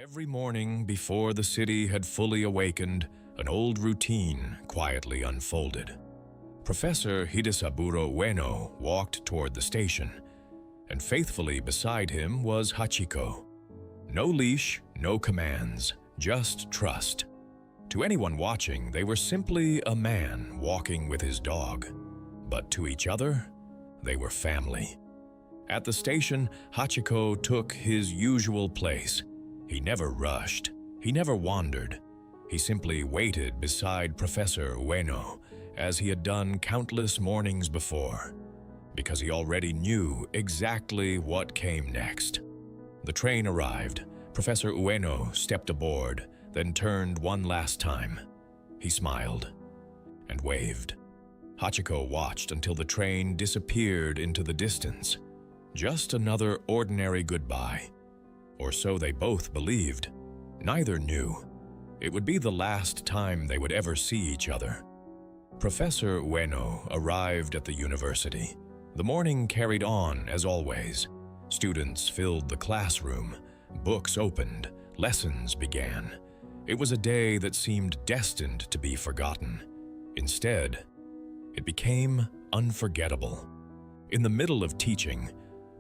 Every morning before the city had fully awakened, an old routine quietly unfolded. Professor Hidesaburo Ueno walked toward the station, and faithfully beside him was Hachiko. No leash, no commands, just trust. To anyone watching, they were simply a man walking with his dog. But to each other, they were family. At the station, Hachiko took his usual place. He never rushed. He never wandered. He simply waited beside Professor Ueno, as he had done countless mornings before, because he already knew exactly what came next. The train arrived. Professor Ueno stepped aboard, then turned one last time. He smiled and waved. Hachiko watched until the train disappeared into the distance. Just another ordinary goodbye. Or so they both believed. Neither knew. It would be the last time they would ever see each other. Professor Ueno arrived at the university. The morning carried on as always. Students filled the classroom. Books opened. Lessons began. It was a day that seemed destined to be forgotten. Instead, it became unforgettable. In the middle of teaching,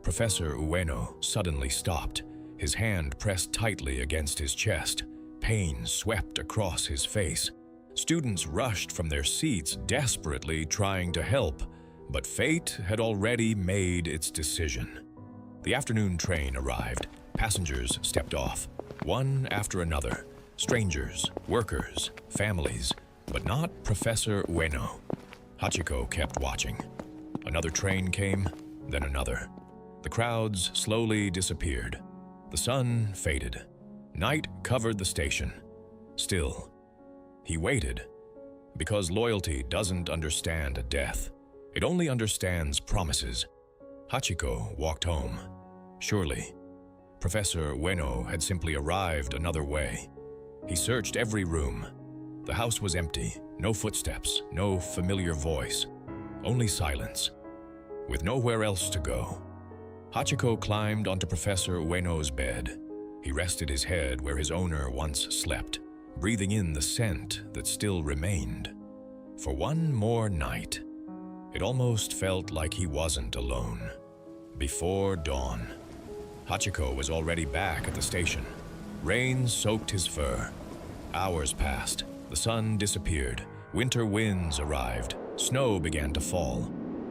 Professor Ueno suddenly stopped. His hand pressed tightly against his chest. Pain swept across his face. Students rushed from their seats, desperately trying to help, but fate had already made its decision. The afternoon train arrived. Passengers stepped off, one after another. Strangers, workers, families, but not Professor Ueno. Hachiko kept watching. Another train came, then another. The crowds slowly disappeared. The sun faded. Night covered the station. Still, he waited, because loyalty doesn't understand death. It only understands promises. Hachiko walked home. Surely, Professor Ueno had simply arrived another way. He searched every room. The house was empty, no footsteps, no familiar voice, only silence, with nowhere else to go. Hachiko climbed onto Professor Ueno's bed. He rested his head where his owner once slept, breathing in the scent that still remained. For one more night, it almost felt like he wasn't alone. Before dawn, Hachiko was already back at the station. Rain soaked his fur. Hours passed. The sun disappeared. Winter winds arrived. Snow began to fall.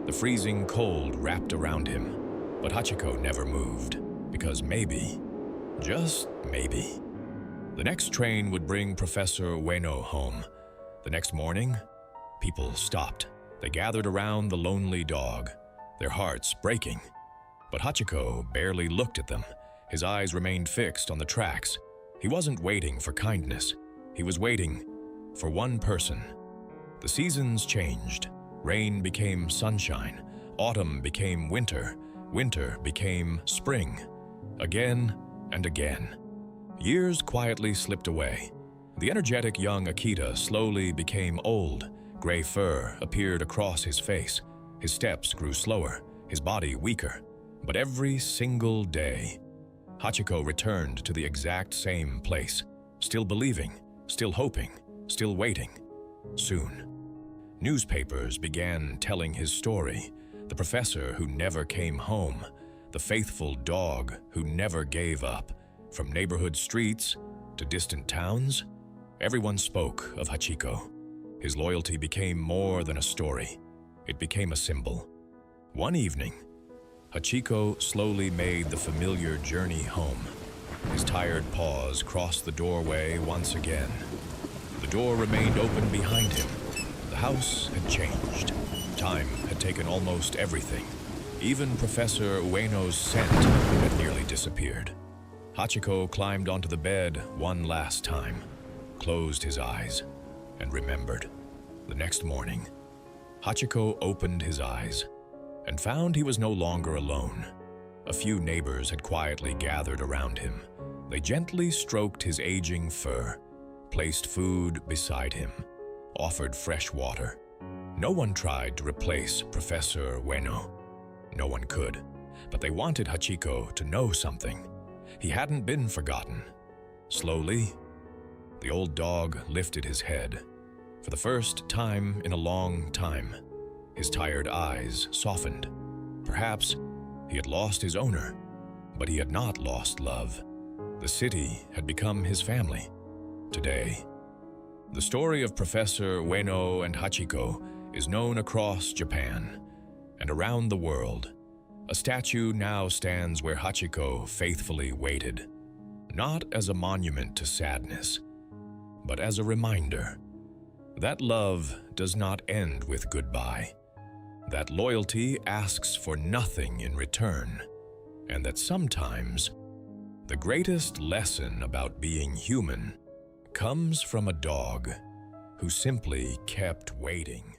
The freezing cold wrapped around him. But Hachiko never moved, because maybe, just maybe, the next train would bring Professor Ueno home. The next morning, people stopped. They gathered around the lonely dog, their hearts breaking. But Hachiko barely looked at them. His eyes remained fixed on the tracks. He wasn't waiting for kindness. He was waiting for one person. The seasons changed. Rain became sunshine. Autumn became winter. Winter became spring. Again and again. Years quietly slipped away. The energetic young Akita slowly became old. Gray fur appeared across his face. His steps grew slower, his body weaker. But every single day, Hachiko returned to the exact same place, still believing, still hoping, still waiting. Soon, newspapers began telling his story. The professor who never came home, the faithful dog who never gave up. From neighborhood streets to distant towns, everyone spoke of Hachiko. His loyalty became more than a story. It became a symbol. One evening, Hachiko slowly made the familiar journey home. His tired paws crossed the doorway once again. The door remained open behind him. The house had changed. Time had taken almost everything. Even Professor Ueno's scent had nearly disappeared. Hachiko climbed onto the bed one last time, closed his eyes, and remembered. The next morning, Hachiko opened his eyes and found he was no longer alone. A few neighbors had quietly gathered around him. They gently stroked his aging fur, placed food beside him, offered fresh water. No one tried to replace Professor Ueno. No one could, but they wanted Hachiko to know something. He hadn't been forgotten. Slowly, the old dog lifted his head. For the first time in a long time, his tired eyes softened. Perhaps he had lost his owner, but he had not lost love. The city had become his family. Today, the story of Professor Ueno and Hachiko is known across Japan and around the world. A statue now stands where Hachiko faithfully waited, not as a monument to sadness, but as a reminder that love does not end with goodbye, that loyalty asks for nothing in return, and that sometimes the greatest lesson about being human comes from a dog who simply kept waiting.